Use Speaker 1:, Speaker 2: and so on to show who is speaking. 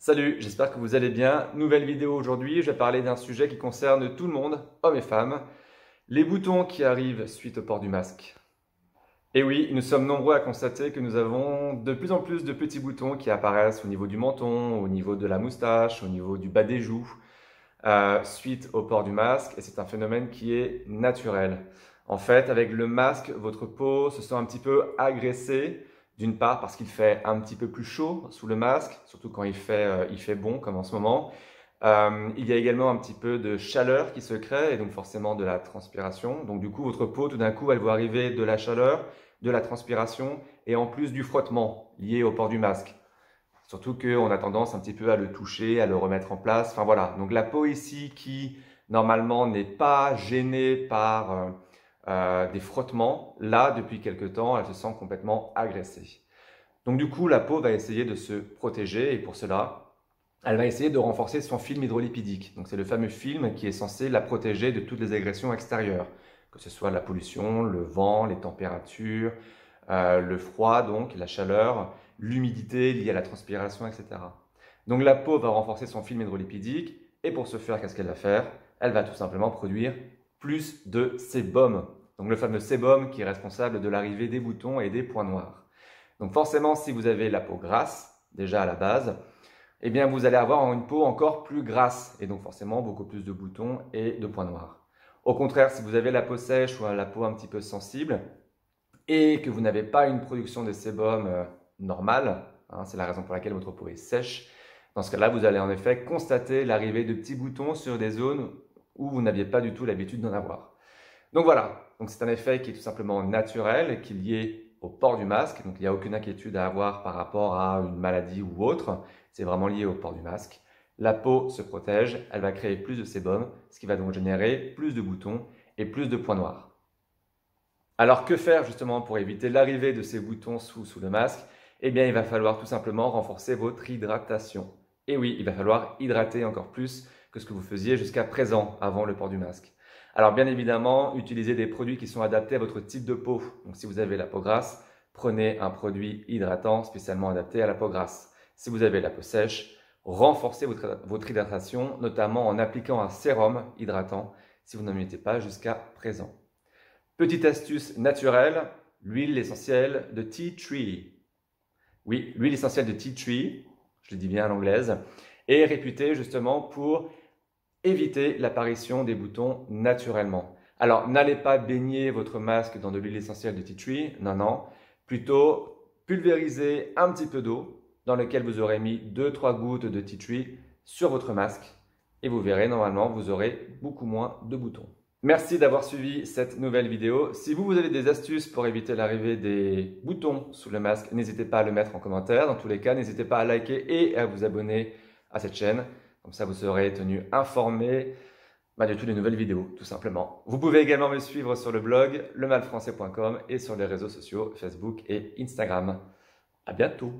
Speaker 1: Salut, j'espère que vous allez bien. Nouvelle vidéo aujourd'hui, je vais parler d'un sujet qui concerne tout le monde, hommes et femmes, les boutons qui arrivent suite au port du masque. Et oui, nous sommes nombreux à constater que nous avons de plus en plus de petits boutons qui apparaissent au niveau du menton, au niveau de la moustache, au niveau du bas des joues, suite au port du masque, et c'est un phénomène qui est naturel. En fait, avec le masque, votre peau se sent un petit peu agressée, d'une part parce qu'il fait un petit peu plus chaud sous le masque, surtout quand il fait bon comme en ce moment. Il y a également un petit peu de chaleur qui se crée et donc forcément de la transpiration. Donc du coup, votre peau, tout d'un coup, elle voit arriver de la chaleur, de la transpiration et en plus du frottement lié au port du masque. Surtout qu'on a tendance un petit peu à le toucher, à le remettre en place. Enfin voilà, donc la peau ici qui normalement n'est pas gênée par des frottements, là depuis quelque temps, elle se sent complètement agressée. Donc du coup, la peau va essayer de se protéger et pour cela, elle va essayer de renforcer son film hydrolipidique. Donc c'est le fameux film qui est censé la protéger de toutes les agressions extérieures, que ce soit la pollution, le vent, les températures, le froid, donc la chaleur, l'humidité liée à la transpiration, etc. Donc la peau va renforcer son film hydrolipidique et pour ce faire, qu'est-ce qu'elle va faire? Elle va tout simplement produire plus de sébum. Donc le fameux sébum qui est responsable de l'arrivée des boutons et des points noirs. Donc forcément, si vous avez la peau grasse, déjà à la base, eh bien vous allez avoir une peau encore plus grasse et donc forcément beaucoup plus de boutons et de points noirs. Au contraire, si vous avez la peau sèche ou la peau un petit peu sensible et que vous n'avez pas une production de sébum normale, c'est la raison pour laquelle votre peau est sèche, dans ce cas-là, vous allez en effet constater l'arrivée de petits boutons sur des zones où vous n'aviez pas du tout l'habitude d'en avoir. Donc voilà, c'est un effet qui est tout simplement naturel et qui est lié au port du masque. Donc il n'y a aucune inquiétude à avoir par rapport à une maladie ou autre. C'est vraiment lié au port du masque. La peau se protège, elle va créer plus de sébum, ce qui va donc générer plus de boutons et plus de points noirs. Alors que faire justement pour éviter l'arrivée de ces boutons sous le masque? Eh bien il va falloir tout simplement renforcer votre hydratation. Et oui, il va falloir hydrater encore plus que ce que vous faisiez jusqu'à présent avant le port du masque. Alors bien évidemment, utilisez des produits qui sont adaptés à votre type de peau. Donc si vous avez la peau grasse, prenez un produit hydratant spécialement adapté à la peau grasse. Si vous avez la peau sèche, renforcez votre hydratation, notamment en appliquant un sérum hydratant si vous n'en mettez pas jusqu'à présent. Petite astuce naturelle, l'huile essentielle de tea tree. Oui, l'huile essentielle de tea tree, je le dis bien à l'anglaise, est réputée justement pour éviter l'apparition des boutons naturellement. Alors, n'allez pas baigner votre masque dans de l'huile essentielle de tea tree, non. Plutôt, pulvérisez un petit peu d'eau dans laquelle vous aurez mis 2-3 gouttes de tea tree sur votre masque et vous verrez, normalement, vous aurez beaucoup moins de boutons. Merci d'avoir suivi cette nouvelle vidéo. Si vous avez des astuces pour éviter l'arrivée des boutons sous le masque, n'hésitez pas à le mettre en commentaire. Dans tous les cas, n'hésitez pas à liker et à vous abonner à cette chaîne. Comme ça, vous serez tenu informé de toutes les nouvelles vidéos, tout simplement. Vous pouvez également me suivre sur le blog lemalfrançais.com et sur les réseaux sociaux Facebook et Instagram. À bientôt!